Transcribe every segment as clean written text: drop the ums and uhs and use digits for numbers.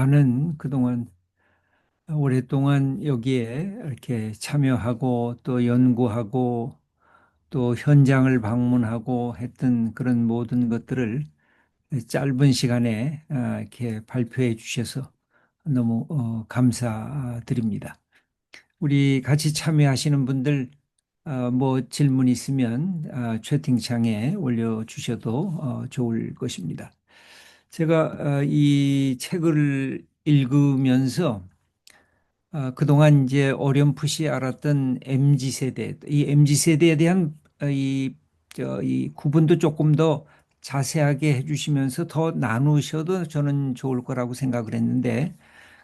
나는 그동안 오랫동안 여기에 이렇게 참여하고 또 연구하고 또 현장을 방문하고 했던 그런 모든 것들을 짧은 시간에 이렇게 발표해 주셔서 너무 감사드립니다. 우리 같이 참여하시는 분들 뭐 질문 있으면 채팅창에 올려주셔도 좋을 것입니다. 제가 이 책을 읽으면서 그동안 이제 어렴풋이 알았던 MZ 세대, 이 MZ 세대에 대한 이 구분도 조금 더 자세하게 해주시면서 더 나누셔도 저는 좋을 거라고 생각을 했는데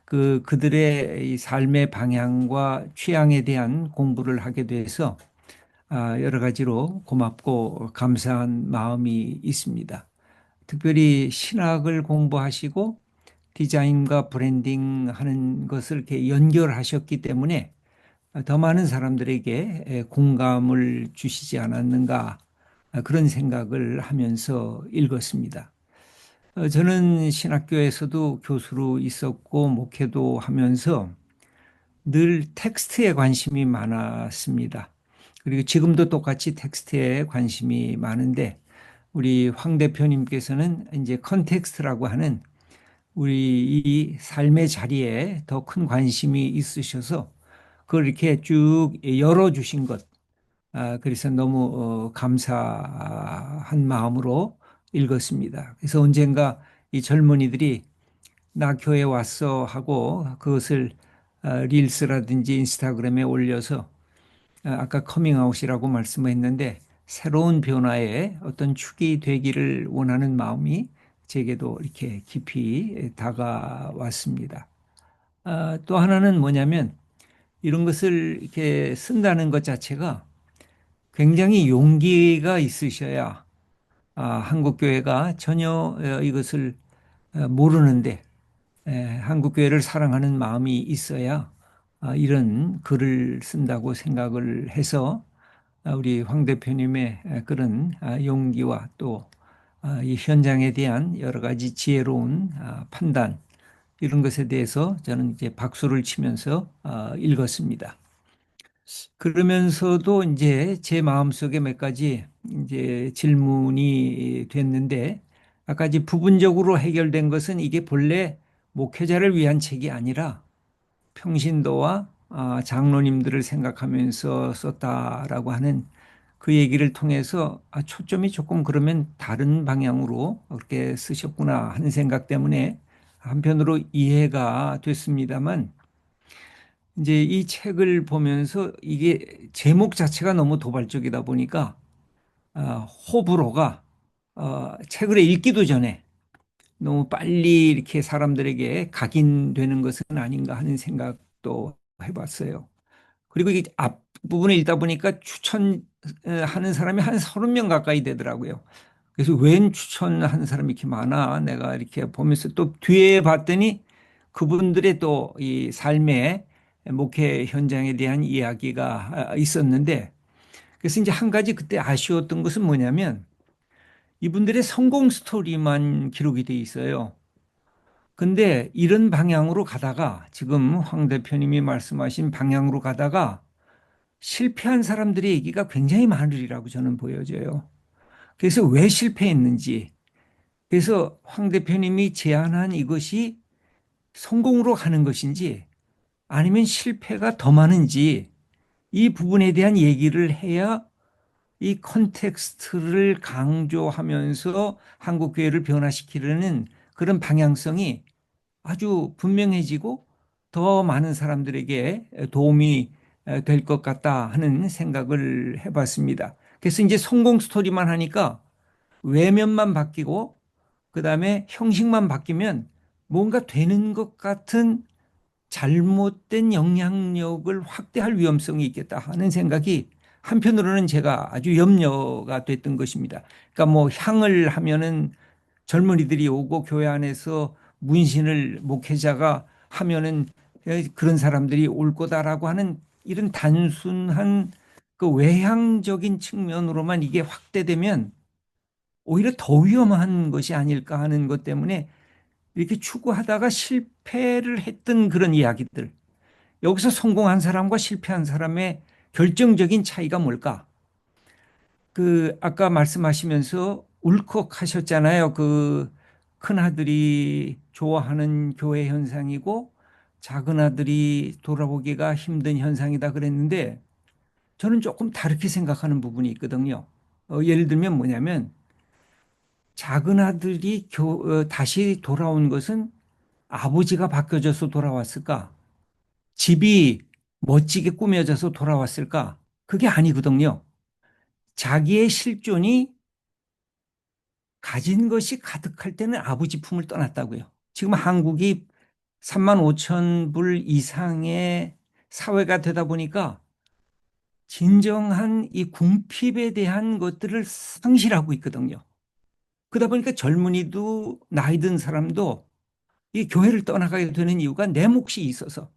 그들의 이 삶의 방향과 취향에 대한 공부를 하게 돼서 여러 가지로 고맙고 감사한 마음이 있습니다. 특별히 신학을 공부하시고 디자인과 브랜딩 하는 것을 이렇게 연결하셨기 때문에 더 많은 사람들에게 공감을 주시지 않았는가 그런 생각을 하면서 읽었습니다. 저는 신학교에서도 교수로 있었고 목회도 하면서 늘 텍스트에 관심이 많았습니다. 그리고 지금도 똑같이 텍스트에 관심이 많은데 우리 황 대표님께서는 이제 컨텍스트라고 하는 우리 이 삶의 자리에 더 큰 관심이 있으셔서 그걸 이렇게 쭉 열어주신 것. 그래서 너무 감사한 마음으로 읽었습니다. 그래서 언젠가 이 젊은이들이 나 교회 왔어 하고 그것을 릴스라든지 인스타그램에 올려서 아까 커밍아웃이라고 말씀했는데 새로운 변화의 어떤 축이 되기를 원하는 마음이 제게도 이렇게 깊이 다가왔습니다. 또 하나는 뭐냐면 이런 것을 이렇게 쓴다는 것 자체가 굉장히 용기가 있으셔야 한국교회가 전혀 이것을 모르는데 한국교회를 사랑하는 마음이 있어야 이런 글을 쓴다고 생각을 해서 우리 황 대표님의 그런 용기와 또 이 현장에 대한 여러 가지 지혜로운 판단 이런 것에 대해서 저는 이제 박수를 치면서 읽었습니다. 그러면서도 이제 제 마음속에 몇 가지 이제 질문이 됐는데 아까 이제 부분적으로 해결된 것은 이게 본래 목회자를 위한 책이 아니라 평신도와 장로님들을 생각하면서 썼다라고 하는 그 얘기를 통해서 초점이 조금 그러면 다른 방향으로 그렇게 쓰셨구나 하는 생각 때문에 한편으로 이해가 됐습니다만 이제 이 책을 보면서 이게 제목 자체가 너무 도발적이다 보니까 호불호가 책을 읽기도 전에 너무 빨리 이렇게 사람들에게 각인되는 것은 아닌가 하는 생각도 해봤어요. 그리고 이 앞부분을 읽다 보니까 추천하는 사람이 한 30명 가까이 되더라고요. 그래서 웬 추천하는 사람이 이렇게 많아? 내가 이렇게 보면서 또 뒤에 봤더니 그분들의 또 이 삶의 목회 현장에 대한 이야기가 있었는데 그래서 이제 한 가지 그때 아쉬웠던 것은 뭐냐면 이분들의 성공 스토리만 기록이 돼 있어요. 근데 이런 방향으로 가다가 지금 황 대표님이 말씀하신 방향으로 가다가 실패한 사람들의 얘기가 굉장히 많으리라고 저는 보여져요. 그래서 왜 실패했는지, 그래서 황 대표님이 제안한 이것이 성공으로 가는 것인지 아니면 실패가 더 많은지 이 부분에 대한 얘기를 해야 이 컨텍스트를 강조하면서 한국 교회를 변화시키려는 그런 방향성이 아주 분명해지고 더 많은 사람들에게 도움이 될 것 같다 하는 생각을 해봤습니다. 그래서 이제 성공 스토리만 하니까 외면만 바뀌고 그다음에 형식만 바뀌면 뭔가 되는 것 같은 잘못된 영향력을 확대할 위험성이 있겠다 하는 생각이 한편으로는 제가 아주 염려가 됐던 것입니다. 그러니까 뭐 향을 하면은 젊은이들이 오고 교회 안에서 문신을 목회자가 하면은 그런 사람들이 올 거다라고 하는 이런 단순한 그 외향적인 측면으로만 이게 확대되면 오히려 더 위험한 것이 아닐까 하는 것 때문에 이렇게 추구하다가 실패를 했던 그런 이야기들. 여기서 성공한 사람과 실패한 사람의 결정적인 차이가 뭘까? 그 아까 말씀하시면서 울컥하셨잖아요. 그 큰아들이 좋아하는 교회 현상이고 작은 아들이 돌아보기가 힘든 현상이다 그랬는데 저는 조금 다르게 생각하는 부분이 있거든요. 예를 들면 뭐냐면 작은 아들이 다시 돌아온 것은 아버지가 바뀌어져서 돌아왔을까? 집이 멋지게 꾸며져서 돌아왔을까? 그게 아니거든요. 자기의 실존이 가진 것이 가득할 때는 아버지 품을 떠났다고요. 지금 한국이 3만 5천 불 이상의 사회가 되다 보니까 진정한 이 궁핍에 대한 것들을 상실하고 있거든요. 그러다 보니까 젊은이도 나이 든 사람도 이 교회를 떠나가게 되는 이유가 내 몫이 있어서.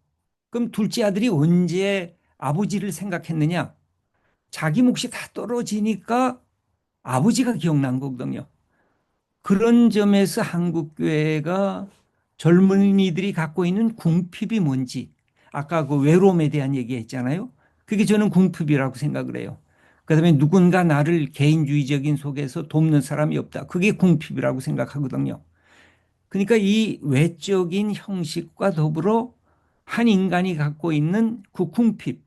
그럼 둘째 아들이 언제 아버지를 생각했느냐? 자기 몫이 다 떨어지니까 아버지가 기억난 거거든요. 그런 점에서 한국 교회가 젊은이들이 갖고 있는 궁핍이 뭔지 아까 그 외로움에 대한 얘기했잖아요. 그게 저는 궁핍이라고 생각을 해요. 그다음에 누군가 나를 개인주의적인 속에서 돕는 사람이 없다. 그게 궁핍이라고 생각하거든요. 그러니까 이 외적인 형식과 더불어 한 인간이 갖고 있는 그 궁핍,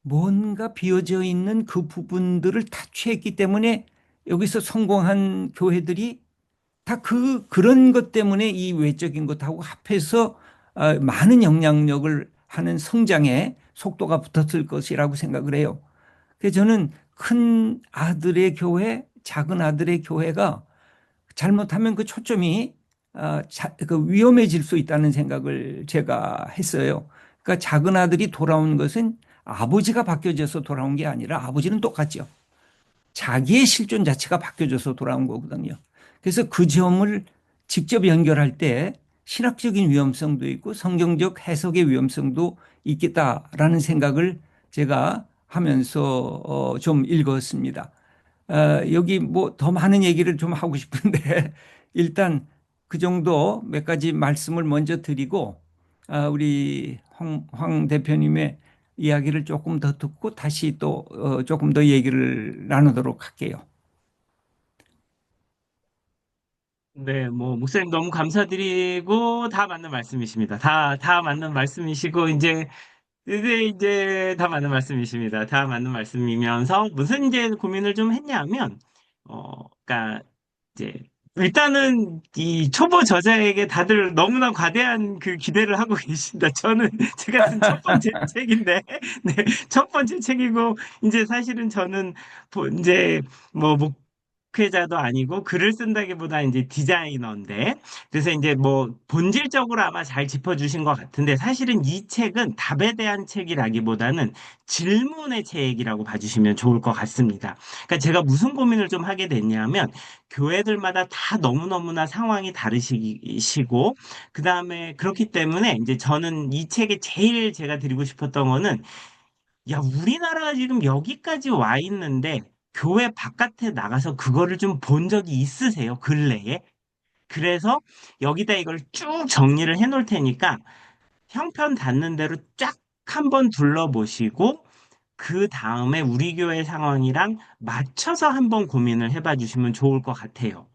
뭔가 비어져 있는 그 부분들을 타취했기 때문에 여기서 성공한 교회들이 다 그런 것 때문에 이 외적인 것하고 합해서 많은 영향력을 하는 성장에 속도가 붙었을 것이라고 생각을 해요. 그래서 저는 큰 아들의 교회, 작은 아들의 교회가 잘못하면 그 초점이 그 위험해질 수 있다는 생각을 제가 했어요. 그러니까 작은 아들이 돌아온 것은 아버지가 바뀌어져서 돌아온 게 아니라 아버지는 똑같죠. 자기의 실존 자체가 바뀌어져서 돌아온 거거든요. 그래서 그 점을 직접 연결할 때 신학적인 위험성도 있고 성경적 해석의 위험성도 있겠다라는 생각을 제가 하면서 좀 읽었습니다. 여기 뭐 더 많은 얘기를 좀 하고 싶은데 일단 그 정도 몇 가지 말씀을 먼저 드리고 우리 황 대표님의 이야기를 조금 더 듣고 다시 또 조금 더 얘기를 나누도록 할게요. 네, 뭐, 목사님 너무 감사드리고, 다 맞는 말씀이십니다. 다 맞는 말씀이시고, 이제 다 맞는 말씀이십니다. 다 맞는 말씀이면서, 무슨 이제 고민을 좀 했냐면, 그니까, 이제, 일단은 이 초보 저자에게 다들 너무나 과대한 그 기대를 하고 계신다. 저는 제가 쓴 첫 번째 책인데, 네, 첫 번째 책이고, 이제 사실은 저는 이제 뭐 목회자도 아니고 글을 쓴다기보다 이제 디자이너인데, 그래서 이제 뭐 본질적으로 아마 잘 짚어주신 것 같은데, 사실은 이 책은 답에 대한 책이라기보다는 질문의 책이라고 봐주시면 좋을 것 같습니다. 그러니까 제가 무슨 고민을 좀 하게 됐냐면, 교회들마다 다 너무너무나 상황이 다르시고, 그 다음에 그렇기 때문에 이제 저는 이 책에 제일 제가 드리고 싶었던 거는, 야, 우리나라가 지금 여기까지 와 있는데, 교회 바깥에 나가서 그거를 좀 본 적이 있으세요? 근래에? 그래서 여기다 이걸 쭉 정리를 해 놓을 테니까, 형편 닿는 대로 쫙 한번 둘러보시고, 그 다음에 우리 교회 상황이랑 맞춰서 한번 고민을 해봐 주시면 좋을 것 같아요.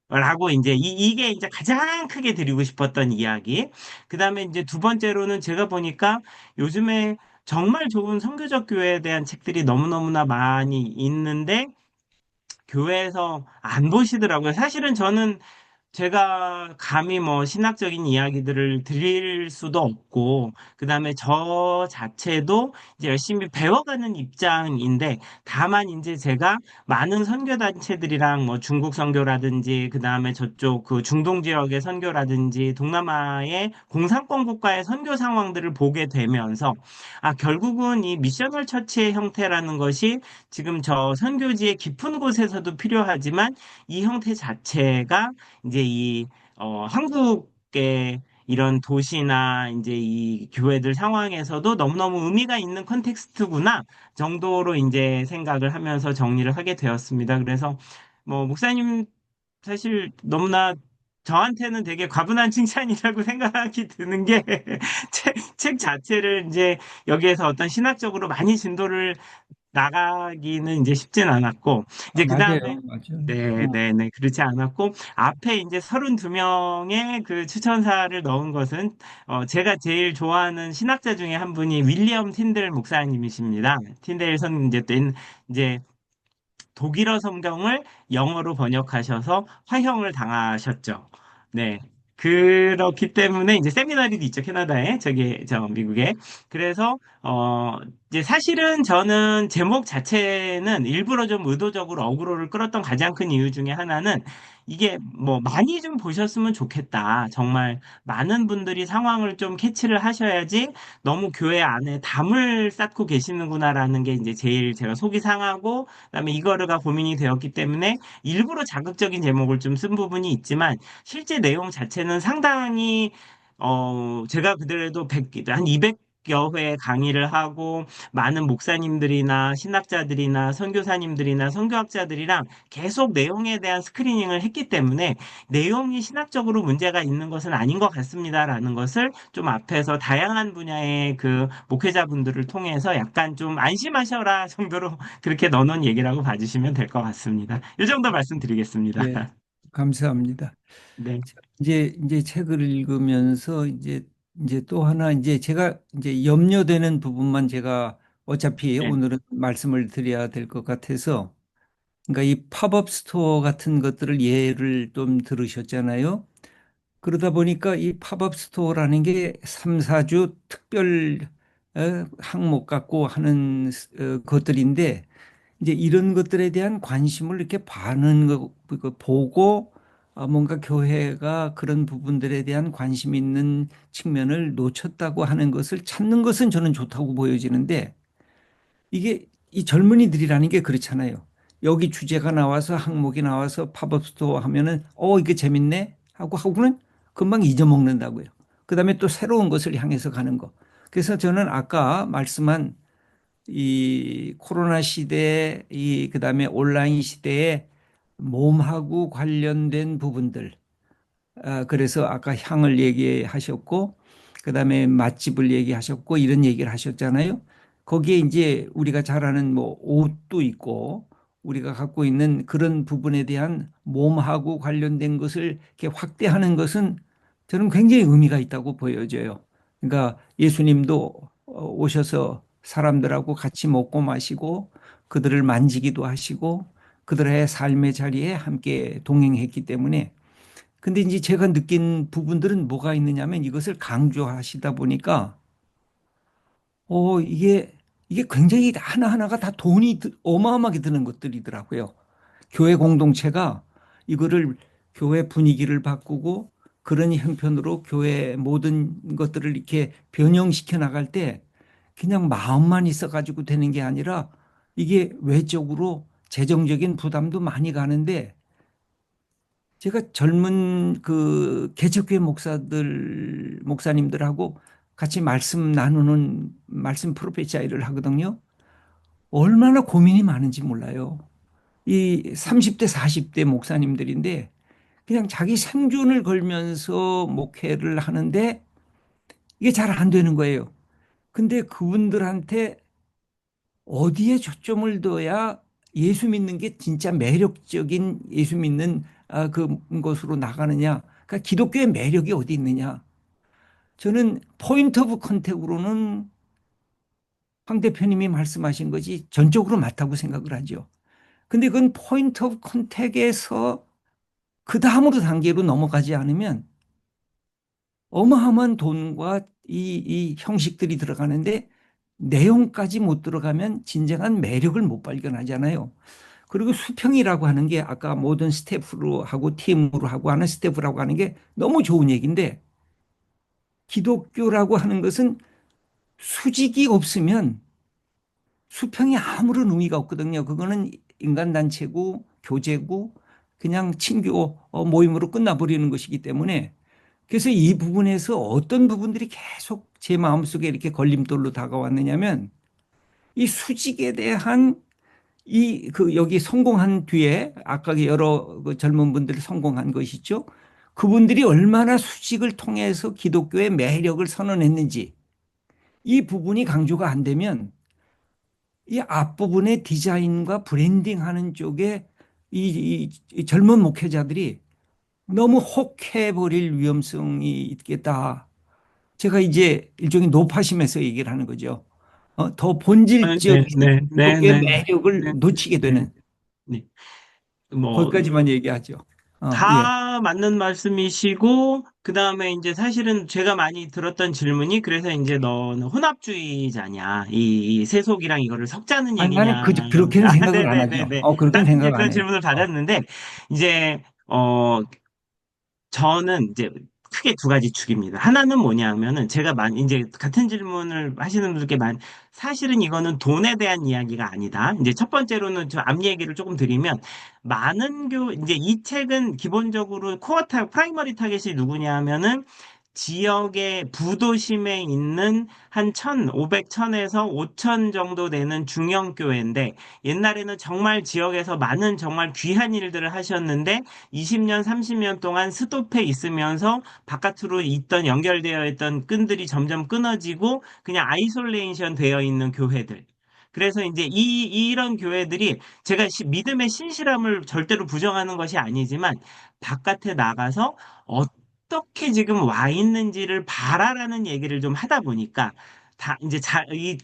라고 이제 이게 이제 가장 크게 드리고 싶었던 이야기. 그다음에 이제 두 번째로는 제가 보니까 요즘에 정말 좋은 선교적 교회에 대한 책들이 너무너무나 많이 있는데 교회에서 안 보시더라고요. 사실은 저는 제가 감히 뭐 신학적인 이야기들을 드릴 수도 없고, 그 다음에 저 자체도 이제 열심히 배워가는 입장인데, 다만 이제 제가 많은 선교단체들이랑 뭐 중국 선교라든지, 그 다음에 저쪽 그 중동 지역의 선교라든지, 동남아의 공산권 국가의 선교 상황들을 보게 되면서, 아, 결국은 이 미셔널 처치의 형태라는 것이 지금 저 선교지의 깊은 곳에서도 필요하지만, 이 형태 자체가 이제 한국의 이런 도시나 이제 이 교회들 상황에서도 너무너무 의미가 있는 컨텍스트구나 정도로 이제 생각을 하면서 정리를 하게 되었습니다. 그래서 뭐 목사님 사실 너무나 저한테는 되게 과분한 칭찬이라고 생각이 드는 게 책 자체를 이제 여기에서 어떤 신학적으로 많이 진도를 나가기는 이제 쉽진 않았고, 이제 그 다음에, 맞아요. 맞아요. 네, 네, 네, 그렇지 않았고, 앞에 이제 32명의 그 추천사를 넣은 것은, 제가 제일 좋아하는 신학자 중에 한 분이 윌리엄 틴들 목사님이십니다. 틴델 선교된 이제 독일어 성경을 영어로 번역하셔서 화형을 당하셨죠. 네. 그렇기 때문에 이제 세미나리도 있죠. 캐나다에, 미국에. 그래서, 이제 사실은 저는 제목 자체는 일부러 좀 의도적으로 어그로를 끌었던 가장 큰 이유 중에 하나는 이게 뭐 많이 좀 보셨으면 좋겠다. 정말 많은 분들이 상황을 좀 캐치를 하셔야지 너무 교회 안에 담을 쌓고 계시는구나라는 게 이제 제일 제가 속이 상하고 그다음에 이거르가 고민이 되었기 때문에 일부러 자극적인 제목을 좀 쓴 부분이 있지만 실제 내용 자체는 상당히 제가 그들에도 한 200여 회 강의를 하고 많은 목사님들이나 신학자들이나 선교사님들이나 선교학자들이랑 계속 내용에 대한 스크리닝을 했기 때문에 내용이 신학적으로 문제가 있는 것은 아닌 것 같습니다라는 것을 좀 앞에서 다양한 분야의 그 목회자분들을 통해서 약간 좀 안심하셔라 정도로 그렇게 넣어놓은 얘기라고 봐주시면 될 것 같습니다. 이 정도 말씀드리겠습니다. 예, 감사합니다. 네, 자, 이제 책을 읽으면서 이제 또 하나 이제 제가 이제 염려되는 부분만 제가 어차피 네, 오늘은 말씀을 드려야 될 것 같아서 그러니까 이 팝업 스토어 같은 것들을 예를 좀 들으셨잖아요. 그러다 보니까 이 팝업 스토어라는 게 3, 4주 특별 항목 갖고 하는 것들인데 이제 이런 것들에 대한 관심을 이렇게 많은 거 보고 뭔가 교회가 그런 부분들에 대한 관심 있는 측면을 놓쳤다고 하는 것을 찾는 것은 저는 좋다고 보여지는데 이게 이 젊은이들이라는 게 그렇잖아요. 여기 주제가 나와서 항목이 나와서 팝업 스토어 하면은 이게 재밌네 하고는 금방 잊어먹는다고요. 그다음에 또 새로운 것을 향해서 가는 거. 그래서 저는 아까 말씀한 이 코로나 시대, 이 그다음에 온라인 시대에 몸하고 관련된 부분들. 그래서 아까 향을 얘기하셨고, 그다음에 맛집을 얘기하셨고, 이런 얘기를 하셨잖아요. 거기에 이제 우리가 잘 아는 뭐 옷도 있고, 우리가 갖고 있는 그런 부분에 대한 몸하고 관련된 것을 이렇게 확대하는 것은 저는 굉장히 의미가 있다고 보여져요. 그러니까 예수님도 오셔서 사람들하고 같이 먹고 마시고 그들을 만지기도 하시고 그들의 삶의 자리에 함께 동행했기 때문에 근데 이제 제가 느낀 부분들은 뭐가 있느냐면 이것을 강조하시다 보니까 이게 굉장히 하나하나가 다 돈이 어마어마하게 드는 것들이더라고요. 교회 공동체가 이거를 교회 분위기를 바꾸고 그런 형편으로 교회 모든 것들을 이렇게 변형시켜 나갈 때 그냥 마음만 있어 가지고 되는 게 아니라 이게 외적으로 재정적인 부담도 많이 가는데 제가 젊은 그 개척교회 목사님들하고 같이 말씀 나누는 말씀 프로페시아를 하거든요. 얼마나 고민이 많은지 몰라요. 이 30대, 40대 목사님들인데 그냥 자기 생존을 걸면서 목회를 하는데 이게 잘 안 되는 거예요. 근데 그분들한테 어디에 초점을 둬야 예수 믿는 게 진짜 매력적인 예수 믿는 그 것으로 나가느냐. 그러니까 기독교의 매력이 어디 있느냐. 저는 포인트 오브 컨택으로는 황 대표님이 말씀하신 것이 전적으로 맞다고 생각을 하죠. 근데 그건 포인트 오브 컨택에서 그 다음으로 단계로 넘어가지 않으면 어마어마한 돈과 이 형식들이 들어가는데 내용까지 못 들어가면 진정한 매력을 못 발견하잖아요. 그리고 수평이라고 하는 게 아까 모든 스태프로 하고 팀으로 하고 하는 스태프라고 하는 게 너무 좋은 얘기인데 기독교라고 하는 것은 수직이 없으면 수평이 아무런 의미가 없거든요. 그거는 인간단체고 교제고 그냥 친교 모임으로 끝나버리는 것이기 때문에 그래서 이 부분에서 어떤 부분들이 계속 제 마음속에 이렇게 걸림돌로 다가왔느냐면 이 수직에 대한 이 그 여기 성공한 뒤에 아까 여러 그 젊은 분들이 성공한 것이죠. 그분들이 얼마나 수직을 통해서 기독교의 매력을 선언했는지 이 부분이 강조가 안 되면 이 앞부분의 디자인과 브랜딩하는 쪽에 이 젊은 목회자들이 너무 혹해버릴 위험성이 있겠다. 제가 이제 일종의 노파심에서 얘기를 하는 거죠. 더 네, 본질적인 네, 네, 기독교의 네, 네, 매력을 네, 놓치게 네, 되는 네. 뭐, 거기까지만 얘기하죠. 예. 다 맞는 말씀이시고, 그 다음에 이제 사실은 제가 많이 들었던 질문이, 그래서 이제 너는 혼합주의자냐, 이 세속이랑 이거를 섞자는 아니, 나는 얘기냐. 그렇게는 아, 생각을 안 하죠. 네네네네. 그렇게는 딱 이제 생각 안 그런 해요. 질문을 받았는데, 이제, 저는 이제 크게 두 가지 축입니다. 하나는 뭐냐 하면은 제가 이제 같은 질문을 하시는 분들께 사실은 이거는 돈에 대한 이야기가 아니다. 이제 첫 번째로는 저 앞 얘기를 조금 드리면 이제 이 책은 기본적으로 프라이머리 타겟이 누구냐 하면은 지역의 부도심에 있는 한 1,500, 1,000에서 5,000 정도 되는 중형교회인데 옛날에는 정말 지역에서 많은 정말 귀한 일들을 하셨는데 20년, 30년 동안 스톱해 있으면서 바깥으로 연결되어 있던 끈들이 점점 끊어지고 그냥 아이솔레이션 되어 있는 교회들. 그래서 이제 이런 교회들이 제가 믿음의 신실함을 절대로 부정하는 것이 아니지만 바깥에 나가서 어떻게 지금 와 있는지를 봐라라는 얘기를 좀 하다 보니까 다 이제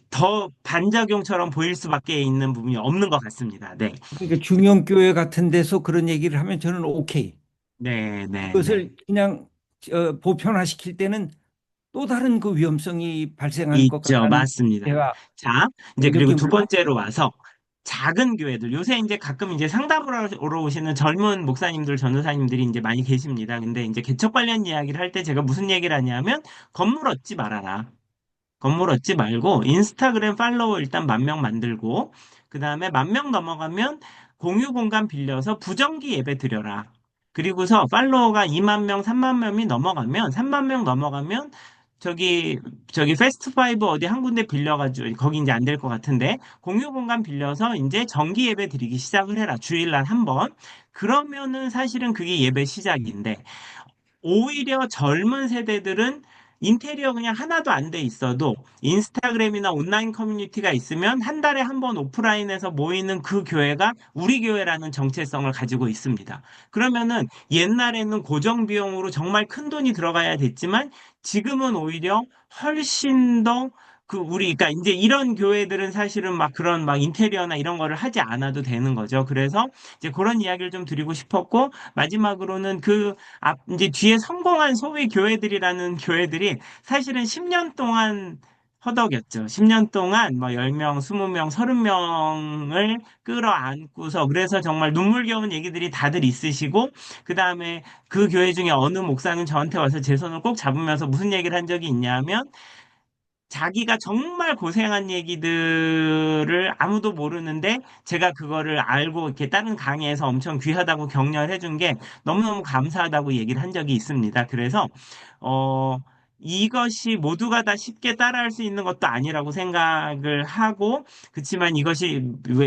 더 반작용처럼 보일 수밖에 있는 부분이 없는 것 같습니다. 네. 그러니까 중형교회 같은 데서 그런 얘기를 하면 저는 오케이. 네, 네, 네. 그것을 그냥 보편화시킬 때는 또 다른 그 위험성이 발생할 것 있죠. 같다는 맞습니다. 제가 자, 이제 그리고 두 느낌을 번째로 와서 작은 교회들. 요새 이제 가끔 이제 상담을 하러 오시는 젊은 목사님들, 전도사님들이 이제 많이 계십니다. 근데 이제 개척 관련 이야기를 할 때 제가 무슨 얘기를 하냐면 건물 얻지 말아라. 건물 얻지 말고 인스타그램 팔로워 일단 10,000명 만들고 그다음에 10,000명 넘어가면 공유 공간 빌려서 부정기 예배 드려라. 그리고서 팔로워가 2만 명, 3만 명이 넘어가면 3만 명 넘어가면 저기 패스트 파이브 어디 한 군데 빌려가지고 거기 이제 안 될 것 같은데 공유 공간 빌려서 이제 정기 예배 드리기 시작을 해라. 주일날 한 번. 그러면은 사실은 그게 예배 시작인데 오히려 젊은 세대들은 인테리어 그냥 하나도 안 돼 있어도 인스타그램이나 온라인 커뮤니티가 있으면 한 달에 한 번 오프라인에서 모이는 그 교회가 우리 교회라는 정체성을 가지고 있습니다. 그러면은 옛날에는 고정 비용으로 정말 큰 돈이 들어가야 됐지만 지금은 오히려 훨씬 더 그러니까 이제 이런 교회들은 사실은 막 그런 막 인테리어나 이런 거를 하지 않아도 되는 거죠. 그래서 이제 그런 이야기를 좀 드리고 싶었고, 마지막으로는 이제 뒤에 성공한 소위 교회들이라는 교회들이 사실은 10년 동안 허덕였죠. 10년 동안 뭐 10명, 20명, 30명을 끌어안고서 그래서 정말 눈물겨운 얘기들이 다들 있으시고 그다음에 그 교회 중에 어느 목사는 저한테 와서 제 손을 꼭 잡으면서 무슨 얘기를 한 적이 있냐면 자기가 정말 고생한 얘기들을 아무도 모르는데 제가 그거를 알고 이렇게 다른 강의에서 엄청 귀하다고 격려를 해준 게 너무너무 감사하다고 얘기를 한 적이 있습니다. 그래서 어 이것이 모두가 다 쉽게 따라할 수 있는 것도 아니라고 생각을 하고 그렇지만 이것이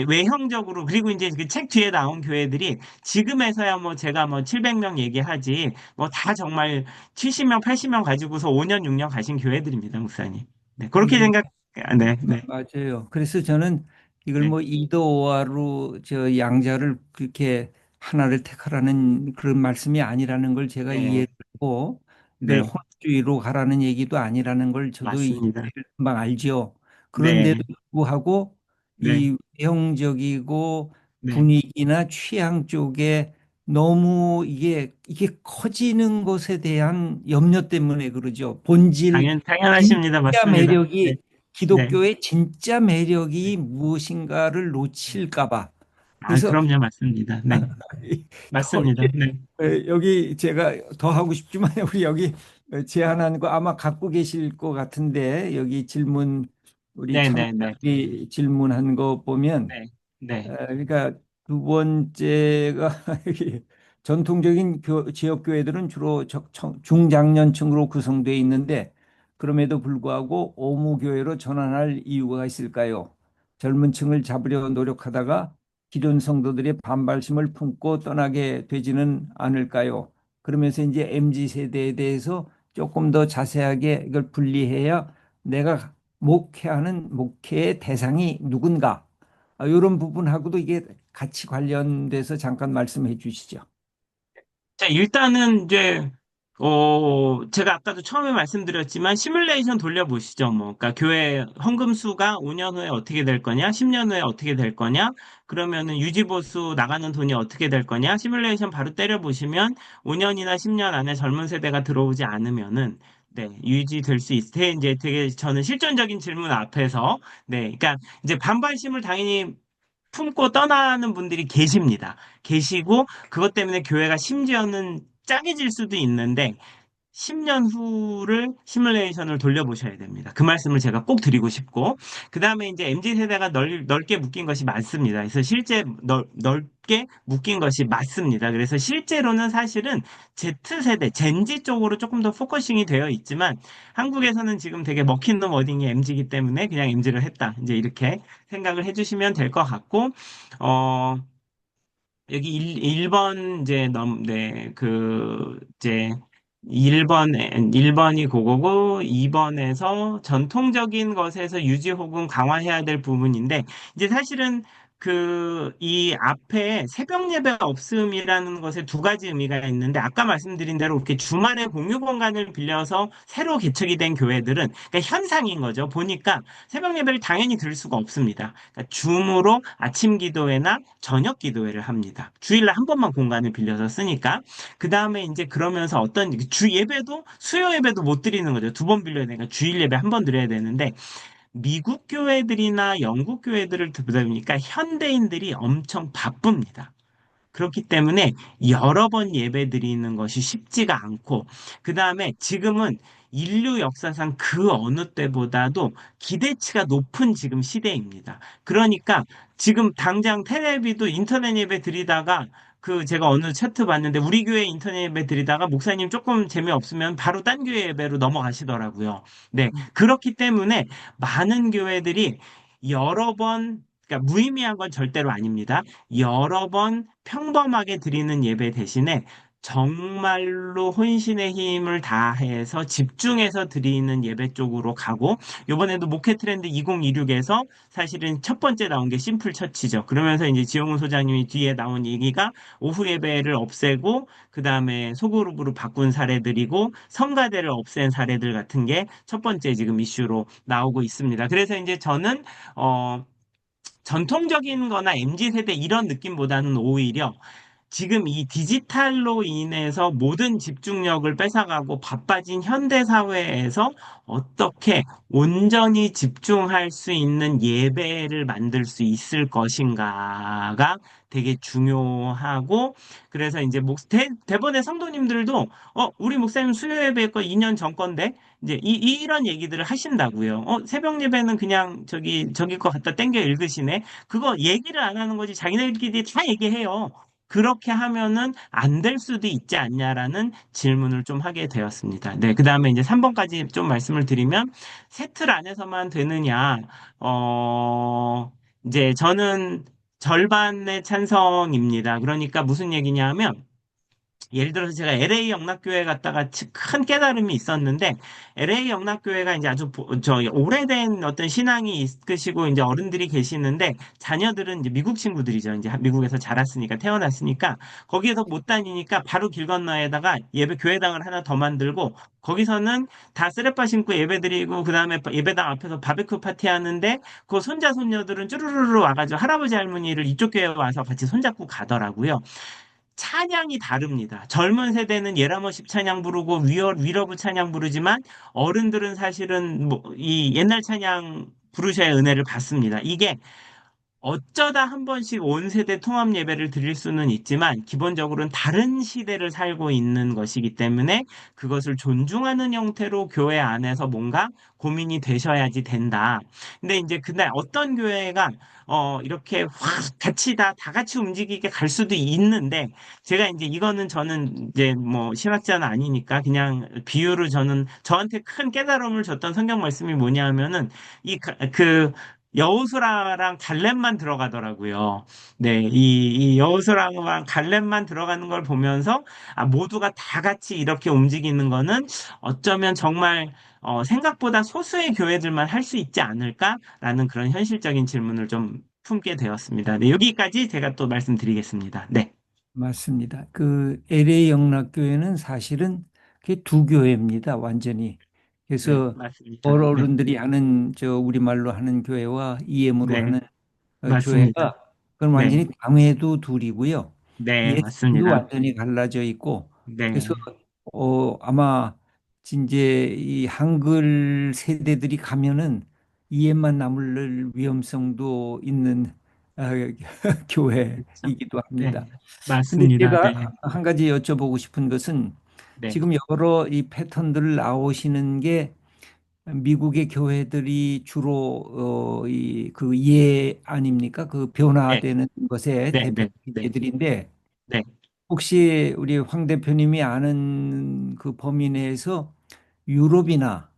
외형적으로 그리고 이제 그 책 뒤에 나온 교회들이 지금에서야 뭐 제가 뭐 700명 얘기하지 뭐 다 정말 70명, 80명 가지고서 5년, 6년 가신 교회들입니다, 목사님. 네, 그렇게 예, 네, 네, 맞아요. 그래서 저는 이걸 네, 뭐 이도어로 저 양자를 그렇게 하나를 택하라는 그런 말씀이 아니라는 걸 제가 네, 이해하고 이걸 네, 혼주의로 가라는 얘기도 아니라는 걸 저도 맞습니다. 금방 알죠. 네, 그런데도 불구하고 네, 이 외형적이고 네. 분위기나 취향 쪽에 너무 이게 커지는 것에 대한 염려 때문에 그러죠. 본질 당연하십니다. 진짜 맞습니다. 네, 매력이 네. 기독교의 진짜 네. 매력이 무엇인가를 놓칠까 봐. 아, 그래서 그럼요. 맞습니다. 네, 더 맞습니다. 네, 여기 제가 더 하고 싶지만 우리 여기 제안한 거 아마 갖고 계실 것 같은데 여기 질문 우리 네, 네, 네, 청취자들이 질문한 거 보면 네, 네, 그러니까 두 번째가 이 전통적인 지역 교회들은 주로 중장년층으로 구성되어 있는데 그럼에도 불구하고 오무 교회로 전환할 이유가 있을까요? 젊은 층을 잡으려 노력하다가 기존 성도들의 반발심을 품고 떠나게 되지는 않을까요? 그러면서 이제 MZ 세대에 대해서 조금 더 자세하게 이걸 분리해야 내가 목회하는 목회의 대상이 누군가 이런 부분하고도 이게 같이 관련돼서 잠깐 말씀해 주시죠. 자, 일단은 이제, 제가 아까도 처음에 말씀드렸지만, 시뮬레이션 돌려보시죠. 뭐, 그러니까 교회 헌금 수가 5년 후에 어떻게 될 거냐, 10년 후에 어떻게 될 거냐, 그러면은 유지보수 나가는 돈이 어떻게 될 거냐, 시뮬레이션 바로 때려보시면, 5년이나 10년 안에 젊은 세대가 들어오지 않으면은, 네, 유지될 수 있을 이제 되게 저는 실존적인 질문 앞에서, 네, 그러니까 이제 반발심을 당연히 품고 떠나는 분들이 계십니다. 계시고, 그것 때문에 교회가 심지어는 짜게질 수도 있는데, 10년 후를 시뮬레이션을 돌려보셔야 됩니다. 그 말씀을 제가 꼭 드리고 싶고, 그 다음에 이제 MZ 세대가 넓게 묶인 것이 맞습니다. 그래서 실제 넓게 묶인 것이 맞습니다. 그래서 실제로는 사실은 Z세대, 젠지 쪽으로 조금 더 포커싱이 되어 있지만, 한국에서는 지금 되게 먹힌 워딩이 MZ이기 때문에 그냥 MZ를 했다. 이제 이렇게 생각을 해주시면 될 것 같고, 어, 여기 1번 이제 네, 이제 1번이 그거고 2번에서 전통적인 것에서 유지 혹은 강화해야 될 부분인데 이제 사실은 이 앞에 새벽 예배 없음이라는 것에 두 가지 의미가 있는데 아까 말씀드린 대로 이렇게 주말에 공유 공간을 빌려서 새로 개척이 된 교회들은 그러니까 현상인 거죠. 보니까 새벽 예배를 당연히 들을 수가 없습니다. 그러니까 줌으로 아침 기도회나 저녁 기도회를 합니다. 주일날 한 번만 공간을 빌려서 쓰니까. 그 다음에 이제 그러면서 어떤 주 예배도 수요 예배도 못 드리는 거죠. 두 번 빌려야 되니까 주일 예배 한 번 드려야 되는데 미국 교회들이나 영국 교회들을 보다 보니까 현대인들이 엄청 바쁩니다. 그렇기 때문에 여러 번 예배 드리는 것이 쉽지가 않고, 그 다음에 지금은 인류 역사상 그 어느 때보다도 기대치가 높은 지금 시대입니다. 그러니까 지금 당장 테레비도 인터넷 예배 드리다가 제가 어느 차트 봤는데 우리 교회 인터넷 예배 드리다가 목사님 조금 재미없으면 바로 딴 교회 예배로 넘어가시더라고요. 네. 그렇기 때문에 많은 교회들이 여러 번 그러니까 무의미한 건 절대로 아닙니다. 여러 번 평범하게 드리는 예배 대신에 정말로 혼신의 힘을 다해서 집중해서 드리는 예배 쪽으로 가고, 이번에도 목회 트렌드 2026에서 사실은 첫 번째 나온 게 심플 처치죠. 그러면서 이제 지용훈 소장님이 뒤에 나온 얘기가 오후 예배를 없애고, 그 다음에 소그룹으로 바꾼 사례들이고, 성가대를 없앤 사례들 같은 게 첫 번째 지금 이슈로 나오고 있습니다. 그래서 이제 저는, 어, 전통적인 거나 MZ 세대 이런 느낌보다는 오히려 지금 이 디지털로 인해서 모든 집중력을 뺏어가고 바빠진 현대 사회에서 어떻게 온전히 집중할 수 있는 예배를 만들 수 있을 것인가가 되게 중요하고, 그래서 이제 대번에 성도님들도, 우리 목사님 수요 예배 거 2년 전 건데, 이제 이런 얘기들을 하신다고요. 새벽 예배는 그냥 저기 거 갖다 땡겨 읽으시네. 그거 얘기를 안 하는 거지. 자기네들끼리 다 얘기해요. 그렇게 하면은 안 될 수도 있지 않냐라는 질문을 좀 하게 되었습니다. 네, 그 다음에 이제 3번까지 좀 말씀을 드리면, 세틀 안에서만 되느냐, 이제 저는 절반의 찬성입니다. 그러니까 무슨 얘기냐 하면, 예를 들어서 제가 LA 영락교회 갔다가 큰 깨달음이 있었는데 LA 영락교회가 이제 아주 오래된 어떤 신앙이 있으시고 이제 어른들이 계시는데 자녀들은 이제 미국 친구들이죠. 이제 미국에서 자랐으니까 태어났으니까 거기에서 못 다니니까 바로 길 건너에다가 예배 교회당을 하나 더 만들고 거기서는 다 쓰레빠 신고 예배드리고 그다음에 예배당 앞에서 바베큐 파티 하는데 그 손자 손녀들은 쭈루루루 와가지고 할아버지 할머니를 이쪽 교회 와서 같이 손잡고 가더라고요. 찬양이 다릅니다. 젊은 세대는 예라머십 찬양 부르고 위러브 찬양 부르지만 어른들은 사실은 이 옛날 찬양 부르셔야 은혜를 받습니다. 이게 어쩌다 한 번씩 온 세대 통합 예배를 드릴 수는 있지만 기본적으로는 다른 시대를 살고 있는 것이기 때문에 그것을 존중하는 형태로 교회 안에서 뭔가 고민이 되셔야지 된다. 근데 이제 그날 어떤 교회가 이렇게 확 같이 다 같이 움직이게 갈 수도 있는데 제가 이제 이거는 저는 이제 뭐 신학자는 아니니까 그냥 비유로 저는 저한테 큰 깨달음을 줬던 성경 말씀이 뭐냐 하면은 그 여호수아랑 갈렙만 들어가더라고요. 네, 이 여호수아랑 갈렙만 들어가는 걸 보면서 모두가 다 같이 이렇게 움직이는 거는 어쩌면 정말 생각보다 소수의 교회들만 할 수 있지 않을까라는 그런 현실적인 질문을 좀 품게 되었습니다. 네, 여기까지 제가 또 말씀드리겠습니다. 네, 맞습니다. 그 LA 영락교회는 사실은 그게 두 교회입니다. 완전히. 네, 그래서 맞습니다. 네, 어른들이 하는 저 우리말로 하는 교회와 이엠으로 네, 하는 맞습니다. 교회가 그건 네, 완전히 당회도 둘이고요. 네, 예수님도 맞습니다. 완전히 갈라져 있고 그래서 네. 아마 이제 이 한글 세대들이 가면은 이해만 남을 위험성도 있는 어, 그렇죠. 교회이기도 네, 합니다. 근데 맞습니다. 제가 네, 한 가지 여쭤보고 싶은 것은 네, 지금 여러 이 패턴들 나오시는 게 미국의 교회들이 주로 이 그 예 아닙니까? 그 네, 변화되는 것의 네, 대표 네, 네, 예들인데 네, 혹시 우리 황 대표님이 아는 그 범위 내에서 유럽이나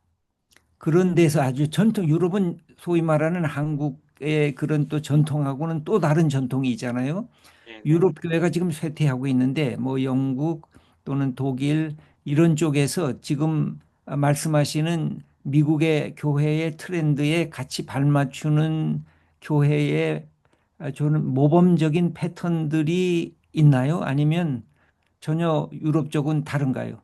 그런 데서 아주 전통 유럽은 소위 말하는 한국의 그런 또 전통하고는 또 다른 전통이 있잖아요. 네, 네. 유럽 교회가 지금 쇠퇴하고 있는데 뭐 영국 또는 독일 이런 쪽에서 지금 말씀하시는 미국의 교회의 트렌드에 같이 발맞추는 교회의 저는 모범적인 패턴들이 있나요? 아니면 전혀 유럽 쪽은 다른가요?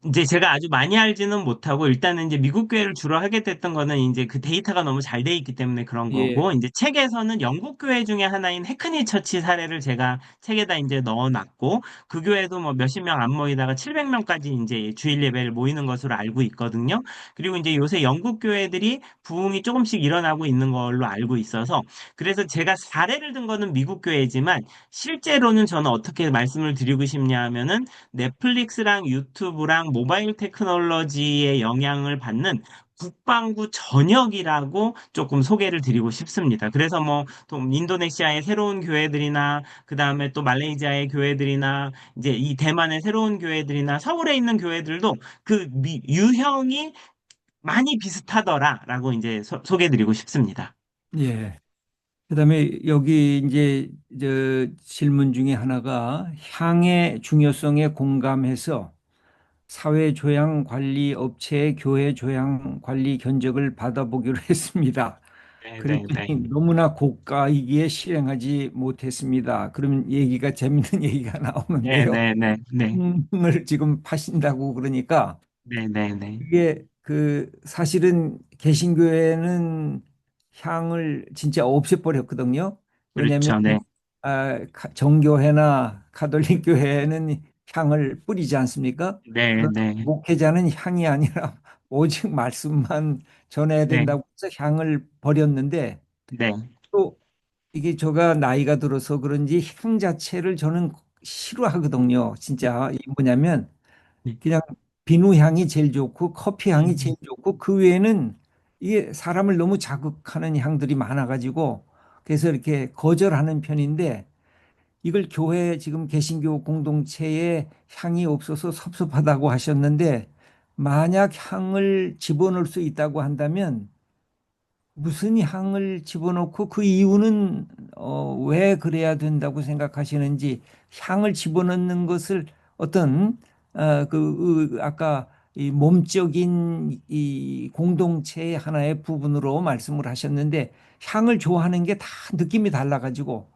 이제 제가 아주 많이 알지는 못하고, 일단은 이제 미국 교회를 주로 하게 됐던 거는 이제 그 데이터가 너무 잘 돼 있기 때문에 그런 예, 거고, 이제 책에서는 영국 교회 중에 하나인 해크니 처치 사례를 제가 책에다 이제 넣어놨고, 그 교회도 뭐 몇십 명 안 모이다가 700명까지 이제 주일 예배를 모이는 것으로 알고 있거든요. 그리고 이제 요새 영국 교회들이 부흥이 조금씩 일어나고 있는 걸로 알고 있어서, 그래서 제가 사례를 든 거는 미국 교회지만, 실제로는 저는 어떻게 말씀을 드리고 싶냐 하면은, 넷플릭스랑 유튜브랑 모바일 테크놀로지의 영향을 받는 국방부 전역이라고 조금 소개를 드리고 싶습니다. 그래서 뭐, 또 인도네시아의 새로운 교회들이나, 그 다음에 또 말레이시아의 교회들이나, 이제 이 대만의 새로운 교회들이나, 서울에 있는 교회들도 그 유형이 많이 비슷하더라라고 이제 소개드리고 싶습니다. 예. 그다음에 여기 이제 질문 중에 하나가 향의 중요성에 공감해서 사회 조향 관리 업체의 교회 조향 관리 견적을 받아보기로 했습니다. 네네네. 그랬더니 너무나 고가이기에 실행하지 못했습니다. 그럼 얘기가 재밌는 얘기가 나오는데요. 네네네. 네. 을 지금 파신다고 그러니까 네네네. 이게 그 사실은 개신교회는 향을 진짜 없애버렸거든요. 왜냐하면 그렇죠. 네. 정교회나 카톨릭 교회는 향을 뿌리지 않습니까? 그러나 네네. 목회자는 향이 아니라 오직 말씀만 전해야 네. 된다고 해서 향을 버렸는데 네. 또 이게 제가 나이가 들어서 그런지 향 자체를 저는 싫어하거든요. 진짜 이 뭐냐면 네. 그냥 비누 향이 제일 좋고 커피 향이 제일 음. 좋고 그 외에는 이게 사람을 너무 자극하는 향들이 많아가지고 그래서 이렇게 거절하는 편인데 이걸 교회 지금 개신교 공동체에 향이 없어서 섭섭하다고 하셨는데 만약 향을 집어넣을 수 있다고 한다면 무슨 향을 집어넣고 그 이유는 왜 그래야 된다고 생각하시는지 향을 집어넣는 것을 어떤 아까 이 몸적인 이 공동체의 하나의 부분으로 말씀을 하셨는데 향을 좋아하는 게 다 느낌이 달라가지고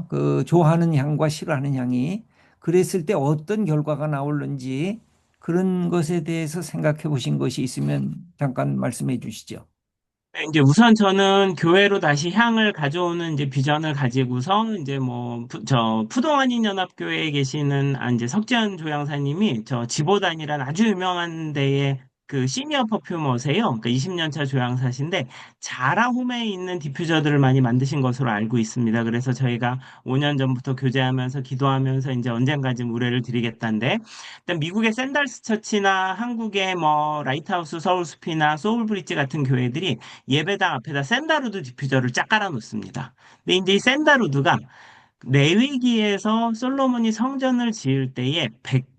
그 좋아하는 향과 싫어하는 향이 그랬을 때 어떤 결과가 나올는지 그런 것에 대해서 생각해 보신 것이 있으면 잠깐 말씀해 주시죠. 이제 우선 저는 교회로 다시 향을 가져오는 이제 비전을 가지고서 이제 뭐, 푸동한인 연합교회에 계시는 이제 석재현 조향사님이 저 지보단이라는 아주 유명한 데에 그 시니어 퍼퓸머세요. 그러니까 20년 차 조향사신데 자라홈에 있는 디퓨저들을 많이 만드신 것으로 알고 있습니다. 그래서 저희가 5년 전부터 교제하면서 기도하면서 이제 언젠가 좀 의뢰를 드리겠다는데 일단 미국의 샌달스 처치나 한국의 뭐 라이트하우스 서울숲이나 소울브릿지 같은 교회들이 예배당 앞에다 샌다루드 디퓨저를 쫙 깔아 놓습니다. 근데 이제 이 샌다루드가 레위기에서 솔로몬이 성전을 지을 때에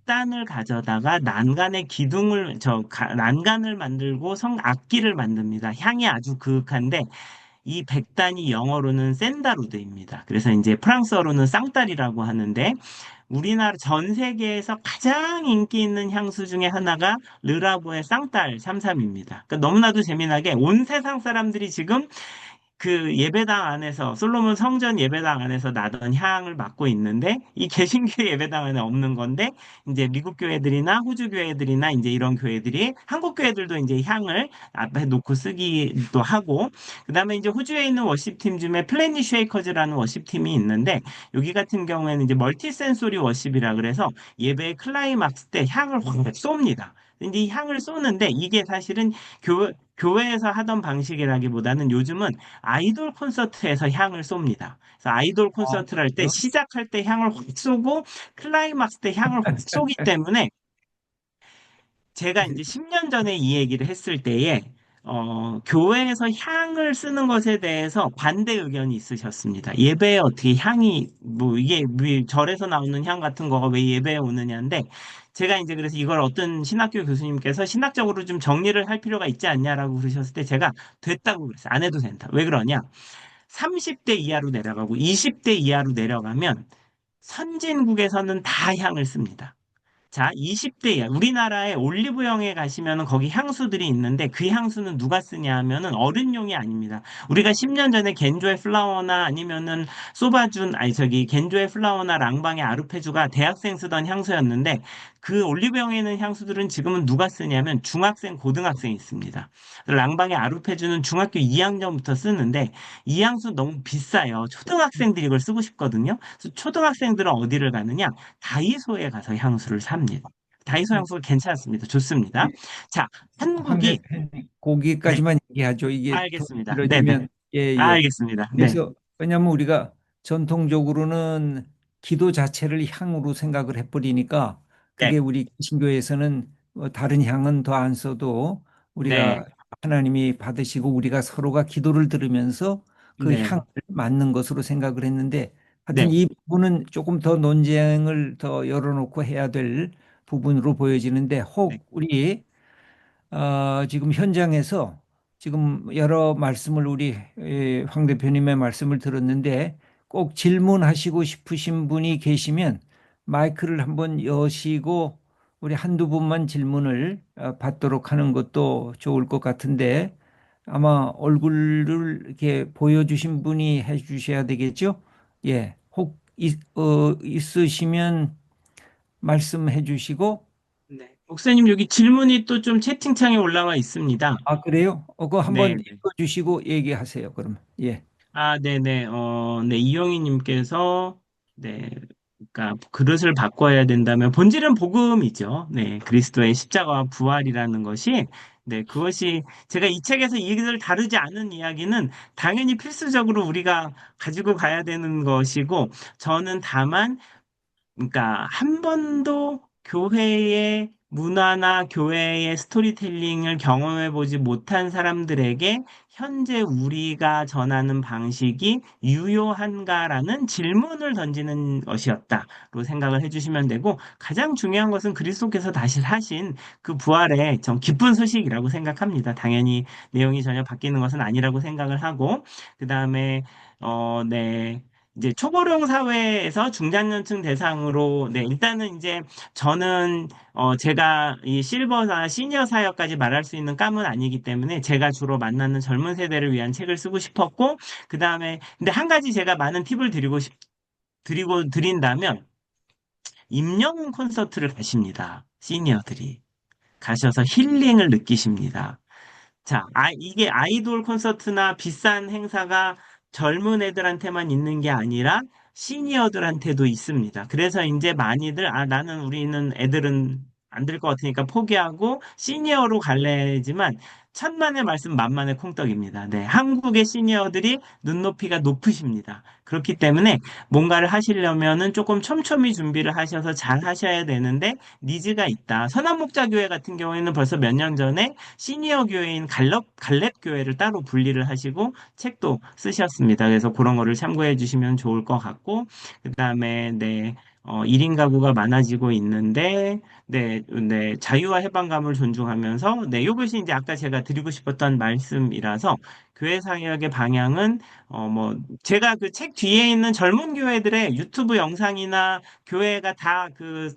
백단을 가져다가 난간의 기둥을, 난간을 만들고 악기를 만듭니다. 향이 아주 그윽한데, 이 백단이 영어로는 샌다루드입니다. 그래서 이제 프랑스어로는 쌍딸이라고 하는데, 우리나라 전 세계에서 가장 인기 있는 향수 중에 하나가 르라보의 쌍딸 33입니다. 그러니까 너무나도 재미나게 온 세상 사람들이 지금 그 예배당 안에서 솔로몬 성전 예배당 안에서 나던 향을 맡고 있는데 이 개신교 예배당 안에 없는 건데 이제 미국 교회들이나 호주 교회들이나 이제 이런 교회들이 한국 교회들도 이제 향을 앞에 놓고 쓰기도 하고 그다음에 이제 호주에 있는 워십팀 중에 플래닛 쉐이커즈라는 워십팀이 있는데 여기 같은 경우에는 이제 멀티 센소리 워십이라 그래서 예배 클라이막스 때 향을 확 쏩니다. 이제 이 향을 쏘는데 이게 사실은 교회에서 하던 방식이라기보다는 요즘은 아이돌 콘서트에서 향을 쏩니다. 그래서 아이돌 아, 콘서트를 할 때 그래요? 시작할 때 향을 확 쏘고 클라이막스 때 향을 확 쏘기 때문에 제가 이제 10년 전에 이 얘기를 했을 때에 교회에서 향을 쓰는 것에 대해서 반대 의견이 있으셨습니다. 예배에 어떻게 향이 뭐 이게 왜 절에서 나오는 향 같은 거가 왜 예배에 오느냐인데 제가 이제 그래서 이걸 어떤 신학교 교수님께서 신학적으로 좀 정리를 할 필요가 있지 않냐라고 그러셨을 때 제가 됐다고 그랬어요. 안 해도 된다. 왜 그러냐? 30대 이하로 내려가고 20대 이하로 내려가면 선진국에서는 다 향을 씁니다. 자, 20대야. 우리나라에 올리브영에 가시면은 거기 향수들이 있는데 그 향수는 누가 쓰냐 하면은 어른용이 아닙니다. 우리가 10년 전에 겐조의 플라워나 아니면은 소바준, 아니 저기 겐조의 플라워나 랑방의 아르페주가 대학생 쓰던 향수였는데 그 올리브영에 있는 향수들은 지금은 누가 쓰냐면 중학생, 고등학생이 있습니다. 랑방의 아르페주는 중학교 2학년부터 쓰는데 이 향수 너무 비싸요. 초등학생들이 이걸 쓰고 싶거든요. 그래서 초등학생들은 어디를 가느냐? 다이소에 가서 향수를 삽니다. 다이소 향수 괜찮습니다. 좋습니다. 자, 황 한국이, 대표님, 네, 거기까지만 얘기하죠. 이게 더 알겠습니다. 네네. 길어지면, 예, 예. 알겠습니다. 네, 그래서, 왜냐하면 우리가 전통적으로는 기도 자체를 향으로 생각을 해버리니까, 네, 그게 우리 신교에서는 다른 향은 더 안 써도 네, 우리가 하나님이 받으시고 우리가 서로가 기도를 들으면서 그 네, 향을 맡는 것으로 생각을 했는데, 네, 하여튼 이 부분은 조금 더 논쟁을 더 열어놓고 해야 될 부분으로 보여지는데, 네, 혹 우리 지금 현장에서 지금 여러 말씀을 우리 황 대표님의 말씀을 들었는데 꼭 질문하시고 싶으신 분이 계시면 마이크를 한번 여시고 우리 한두 분만 질문을 받도록 하는 것도 좋을 것 같은데 아마 얼굴을 이렇게 보여주신 분이 해 주셔야 되겠죠? 예. 혹 있으시면 말씀해 주시고 네. 목사님, 여기 질문이 또 좀 채팅창에 올라와 있습니다. 아, 그래요? 그거 네, 한번 읽어주시고 얘기하세요, 그럼. 예. 아, 네네. 네, 이영희님께서, 네, 그러니까 그릇을 바꿔야 된다면 본질은 복음이죠. 네, 그리스도의 십자가와 부활이라는 것이, 네, 그것이 제가 이 책에서 이 얘기를 다루지 않은 이야기는 당연히 필수적으로 우리가 가지고 가야 되는 것이고, 저는 다만 그러니까 한 번도 교회의 문화나 교회의 스토리텔링을 경험해 보지 못한 사람들에게 현재 우리가 전하는 방식이 유효한가라는 질문을 던지는 것이었다로 생각을 해주시면 되고 가장 중요한 것은 그리스도께서 다시 사신 그 부활의 좀 기쁜 소식이라고 생각합니다. 당연히 내용이 전혀 바뀌는 것은 아니라고 생각을 하고 그 다음에 네. 이제 초고령 사회에서 중장년층 대상으로 네 일단은 이제 저는 제가 이 실버나 시니어 사역까지 말할 수 있는 감은 아니기 때문에 제가 주로 만나는 젊은 세대를 위한 책을 쓰고 싶었고 그다음에 근데 한 가지 제가 많은 팁을 드리고 드린다면 임영웅 콘서트를 가십니다. 시니어들이 가셔서 힐링을 느끼십니다. 자, 이게 아이돌 콘서트나 비싼 행사가 젊은 애들한테만 있는 게 아니라 시니어들한테도 있습니다. 그래서 이제 많이들, 나는 우리는 애들은 안 될 것 같으니까 포기하고 시니어로 갈래지만 천만의 말씀 만만의 콩떡입니다. 네, 한국의 시니어들이 눈높이가 높으십니다. 그렇기 때문에 뭔가를 하시려면은 조금 촘촘히 준비를 하셔서 잘 하셔야 되는데 니즈가 있다. 선한목자교회 같은 경우에는 벌써 몇 년 전에 시니어 교회인 갈렙 교회를 따로 분리를 하시고 책도 쓰셨습니다. 그래서 그런 거를 참고해 주시면 좋을 것 같고, 그 다음에, 네, 1인 가구가 많아지고 있는데, 네, 자유와 해방감을 존중하면서, 네, 이것이 이제 아까 제가 드리고 싶었던 말씀이라서, 교회 사역의 방향은, 제가 그 책 뒤에 있는 젊은 교회들의 유튜브 영상이나 교회가 다 그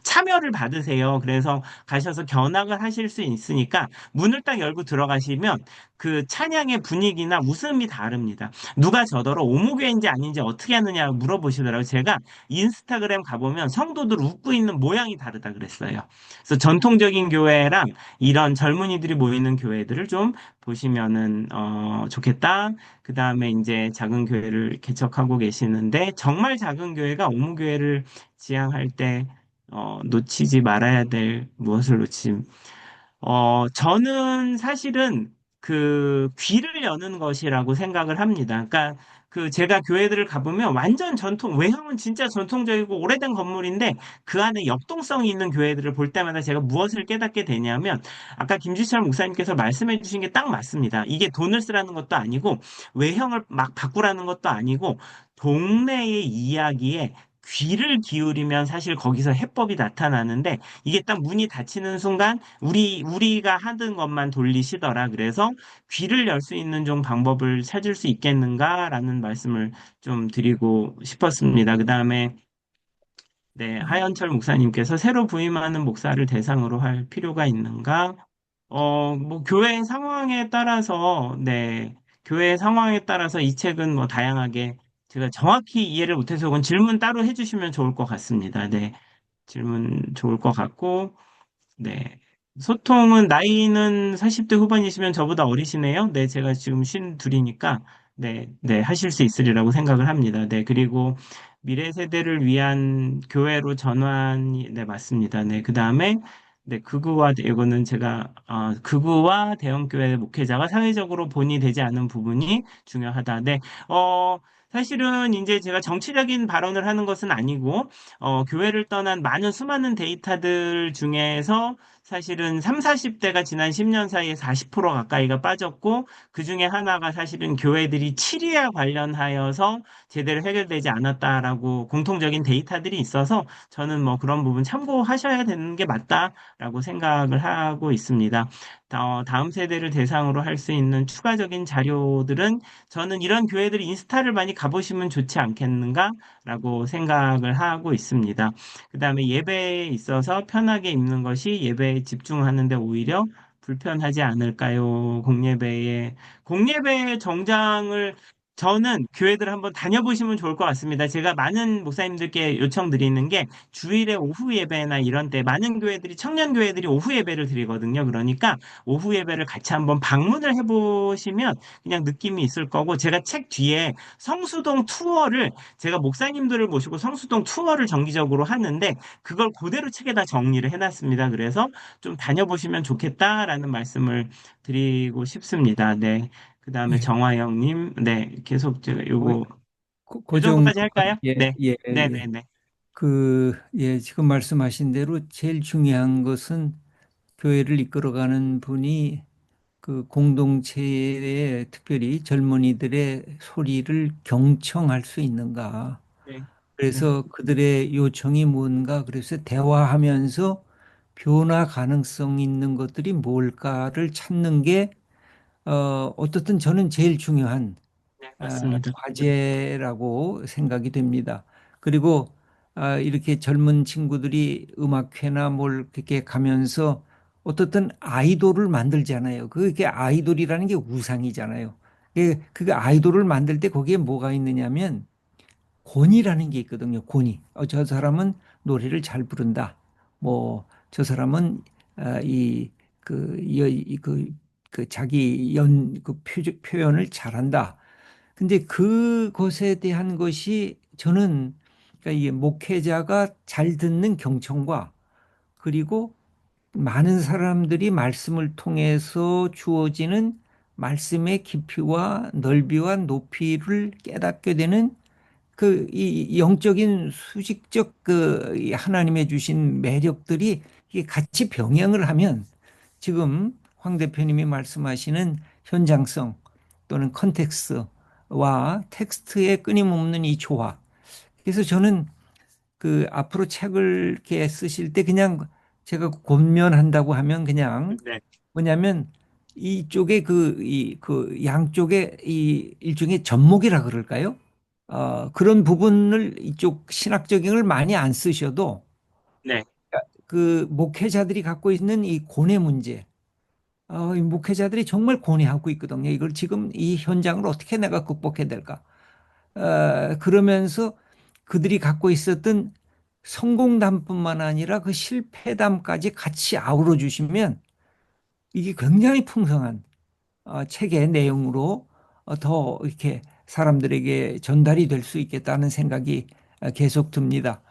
참여를 받으세요. 그래서 가셔서 견학을 하실 수 있으니까, 문을 딱 열고 들어가시면, 그 찬양의 분위기나 웃음이 다릅니다. 누가 저더러 오무교인지 아닌지 어떻게 하느냐 물어보시더라고요. 제가 인스타그램 가보면 성도들 웃고 있는 모양이 다르다 그랬어요. 그래서 전통적인 교회랑 이런 젊은이들이 모이는 교회들을 좀 보시면은 좋겠다. 그 다음에 이제 작은 교회를 개척하고 계시는데 정말 작은 교회가 오무교회를 지향할 때 놓치지 말아야 될 무엇을 놓치 저는 사실은 그 귀를 여는 것이라고 생각을 합니다. 그러니까 그 제가 교회들을 가보면 완전 외형은 진짜 전통적이고 오래된 건물인데 그 안에 역동성이 있는 교회들을 볼 때마다 제가 무엇을 깨닫게 되냐면 아까 김지철 목사님께서 말씀해 주신 게 딱 맞습니다. 이게 돈을 쓰라는 것도 아니고 외형을 막 바꾸라는 것도 아니고 동네의 이야기에 귀를 기울이면 사실 거기서 해법이 나타나는데 이게 딱 문이 닫히는 순간 우리가 하던 것만 돌리시더라. 그래서 귀를 열 수 있는 좀 방법을 찾을 수 있겠는가라는 말씀을 좀 드리고 싶었습니다. 그 다음에 네, 하연철 목사님께서 새로 부임하는 목사를 대상으로 할 필요가 있는가? 교회 상황에 따라서, 네, 교회 상황에 따라서 이 책은 뭐 다양하게 제가 정확히 이해를 못해서 그건 질문 따로 해주시면 좋을 것 같습니다. 네, 질문 좋을 것 같고, 네. 소통은 나이는 40대 후반이시면 저보다 어리시네요. 네, 제가 지금 52이니까 네, 네, 하실 수 있으리라고 생각을 합니다. 네, 그리고 미래 세대를 위한 교회로 전환이 네, 맞습니다. 네, 그다음에 네, 이거는 제가 극우와 대형 교회 목회자가 사회적으로 본이 되지 않은 부분이 중요하다. 네. 사실은 이제 제가 정치적인 발언을 하는 것은 아니고 교회를 떠난 많은 수많은 데이터들 중에서 사실은 3, 40대가 지난 10년 사이에 40% 가까이가 빠졌고, 그 중에 하나가 사실은 교회들이 치리와 관련하여서 제대로 해결되지 않았다라고 공통적인 데이터들이 있어서 저는 뭐 그런 부분 참고하셔야 되는 게 맞다라고 생각을 하고 있습니다. 다음 세대를 대상으로 할 수 있는 추가적인 자료들은 저는 이런 교회들이 인스타를 많이 가보시면 좋지 않겠는가라고 생각을 하고 있습니다. 그 다음에 예배에 있어서 편하게 입는 것이 예배에 집중하는데 오히려 불편하지 않을까요? 공예배의 정장을 저는 교회들 한번 다녀보시면 좋을 것 같습니다. 제가 많은 목사님들께 요청드리는 게 주일에 오후 예배나 이런 때 많은 교회들이 청년 교회들이 오후 예배를 드리거든요. 그러니까 오후 예배를 같이 한번 방문을 해보시면 그냥 느낌이 있을 거고 제가 책 뒤에 성수동 투어를 제가 목사님들을 모시고 성수동 투어를 정기적으로 하는데 그걸 그대로 책에다 정리를 해놨습니다. 그래서 좀 다녀보시면 좋겠다라는 말씀을 드리고 싶습니다. 네. 그 다음에 예. 정화영님, 네. 계속 제가 그, 요거, 요 그 정도, 정도까지 할까요? 예, 네. 예, 예. 네네네. 예, 지금 말씀하신 대로 제일 중요한 것은 교회를 이끌어가는 분이 그 공동체의 특별히 젊은이들의 소리를 경청할 수 있는가. 네. 네. 그래서 그들의 요청이 뭔가, 그래서 대화하면서 변화 가능성 있는 것들이 뭘까를 찾는 게, 어떻든 저는 제일 중요한 네, 맞습니다. 과제라고 생각이 됩니다. 그리고 이렇게 젊은 친구들이 음악회나 뭘 그렇게 가면서 어떻든 아이돌을 만들잖아요. 그게 아이돌이라는 게 우상이잖아요. 그 아이돌을 만들 때 거기에 뭐가 있느냐면 권위라는 게 있거든요. 권위. 저 사람은 노래를 잘 부른다. 뭐 저 사람은 그 자기 표현을 잘한다. 근데 그것에 대한 것이 저는 그러니까 이 목회자가 잘 듣는 경청과 그리고 많은 사람들이 말씀을 통해서 주어지는 말씀의 깊이와 넓이와 높이를 깨닫게 되는 이 영적인 수직적 이 하나님의 주신 매력들이 이게 같이 병행을 하면 지금 황 대표님이 말씀하시는 현장성 또는 컨텍스트와 텍스트의 끊임없는 이 조화. 그래서 저는 그 앞으로 책을 이렇게 쓰실 때 그냥 제가 권면한다고 하면 그냥 네, 뭐냐면 이쪽에 그 양쪽에 이 일종의 접목이라 그럴까요? 그런 부분을 이쪽 신학적인 걸 많이 안 쓰셔도 네, 그 목회자들이 갖고 있는 이 고뇌 문제, 이 목회자들이 정말 고뇌하고 있거든요. 이걸 지금 이 현장을 어떻게 내가 극복해야 될까? 그러면서 그들이 갖고 있었던 성공담뿐만 아니라 그 실패담까지 같이 아우러 주시면 이게 굉장히 풍성한 책의 내용으로 더 이렇게 사람들에게 전달이 될 수 있겠다는 생각이 계속 듭니다.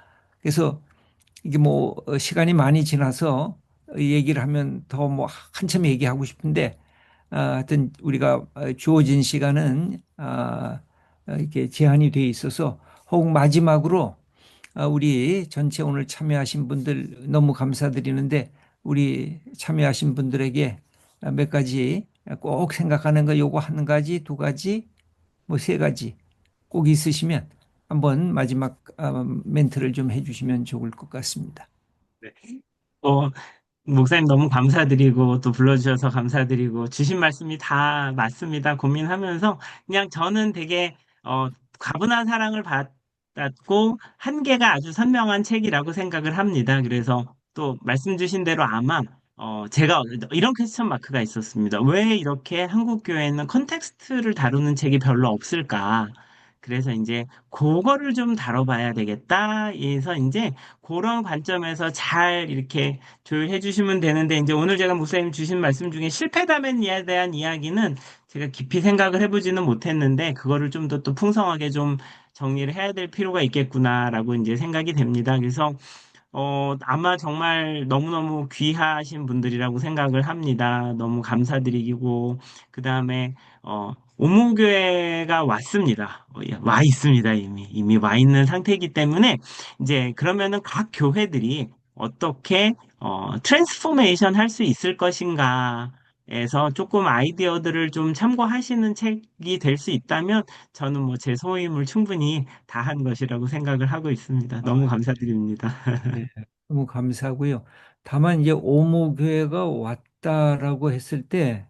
그래서 이게 뭐 시간이 많이 지나서 얘기를 하면 더 뭐 한참 얘기하고 싶은데 하여튼 우리가 주어진 시간은 이렇게 제한이 돼 있어서 혹 마지막으로 우리 전체 오늘 참여하신 분들 너무 감사드리는데 우리 참여하신 분들에게 몇 가지 꼭 생각하는 거 요거 한 가지, 두 가지, 뭐 세 가지 꼭 있으시면 한번 마지막 멘트를 좀 해주시면 좋을 것 같습니다. 네. 어, 목사님 너무 감사드리고 또 불러주셔서 감사드리고 주신 말씀이 다 맞습니다. 고민하면서 그냥 저는 되게 과분한 사랑을 받았고 한계가 아주 선명한 책이라고 생각을 합니다. 그래서 또 말씀 주신 대로 아마 제가 이런 퀘스천 마크가 있었습니다. 왜 이렇게 한국 교회는 컨텍스트를 다루는 책이 별로 없을까? 그래서 이제 그거를 좀 다뤄봐야 되겠다. 해서 이제 그런 관점에서 잘 이렇게 조율해 주시면 되는데, 이제 오늘 제가 목사님 주신 말씀 중에 실패담에 대한 이야기는 제가 깊이 생각을 해보지는 못했는데, 그거를 좀 더 또 풍성하게 좀 정리를 해야 될 필요가 있겠구나라고 이제 생각이 됩니다. 그래서 아마 정말 너무너무 귀하신 분들이라고 생각을 합니다. 너무 감사드리고, 그 다음에, 오무교회가 왔습니다. 예, 와 있습니다, 이미. 이미 와 있는 상태이기 때문에, 이제, 그러면은 각 교회들이 어떻게, 트랜스포메이션 할 수 있을 것인가, 에서 조금 아이디어들을 좀 참고하시는 책이 될 수 있다면, 저는 뭐 제 소임을 충분히 다한 것이라고 생각을 하고 있습니다. 너무 아, 감사드립니다. 네. 너무 감사하고요. 다만 이제 오목교회가 왔다라고 했을 때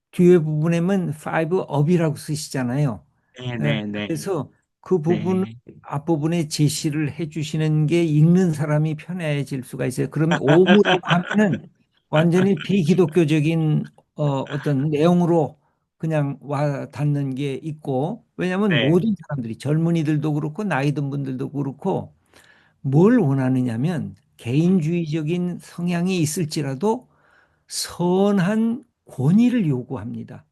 뒤에 부분에는 five up이라고 쓰시잖아요. 네, 예, 네, 네, 그래서 그 부분을 네. 앞부분에 제시를 해주시는 게 읽는 사람이 편해질 수가 있어요. 그러면 오무라고 하면은 완전히 비기독교적인 어떤 내용으로 그냥 와 닿는 게 있고, 왜냐하면 네, 모든 사람들이 젊은이들도 그렇고 나이 든 분들도 그렇고 뭘 원하느냐면 개인주의적인 성향이 있을지라도 선한 권위를 요구합니다.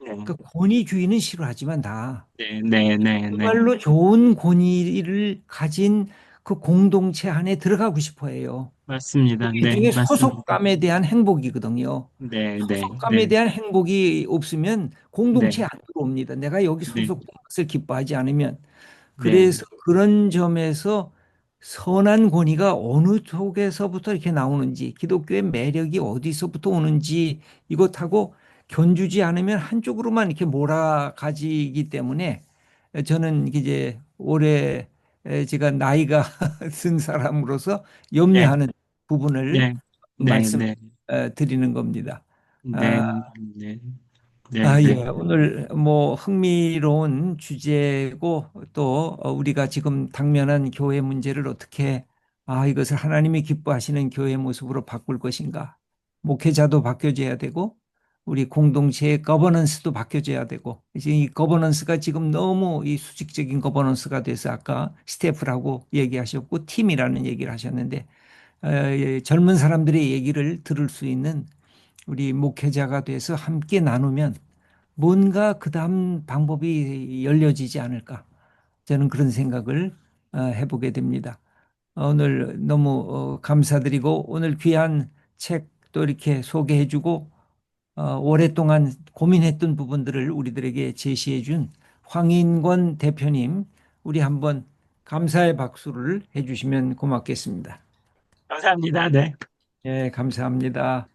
네, 그러니까 권위주의는 싫어하지만 다 네, 네, 네, 네. 정말로 좋은 권위를 가진 그 공동체 안에 들어가고 싶어 해요. 맞습니다. 네, 일종의 맞습니다. 소속감에 대한 행복이거든요. 네, 네, 소속감에 네, 대한 행복이 없으면 네, 공동체에 안 들어옵니다. 내가 여기 네, 소속된 것을 기뻐하지 않으면. 네, 그래서 그런 점에서 선한 권위가 어느 쪽에서부터 이렇게 나오는지, 기독교의 매력이 어디서부터 오는지 이것하고 견주지 않으면 한쪽으로만 이렇게 몰아가지기 때문에 저는 이제 올해 제가 나이가 든 사람으로서 네, 염려하는 부분을 네, 네, 말씀 네, 드리는 겁니다. 네, 아, 네, 네, 네. 예. 오늘 뭐 흥미로운 주제고 또 우리가 지금 당면한 교회 문제를 어떻게 이것을 하나님이 기뻐하시는 교회 모습으로 바꿀 것인가. 목회자도 바뀌어져야 되고 우리 공동체의 거버넌스도 바뀌어져야 되고 이제 이 거버넌스가 지금 너무 이 수직적인 거버넌스가 돼서 아까 스태프라고 얘기하셨고 팀이라는 얘기를 하셨는데 젊은 사람들의 얘기를 들을 수 있는 우리 목회자가 돼서 함께 나누면 뭔가 그 다음 방법이 열려지지 않을까. 저는 그런 생각을 해보게 됩니다. 오늘 너무 감사드리고 오늘 귀한 책 또 이렇게 소개해주고 오랫동안 고민했던 부분들을 우리들에게 제시해준 황인권 대표님, 우리 한번 감사의 박수를 해주시면 고맙겠습니다. 감사합니다. 네. 예, 감사합니다.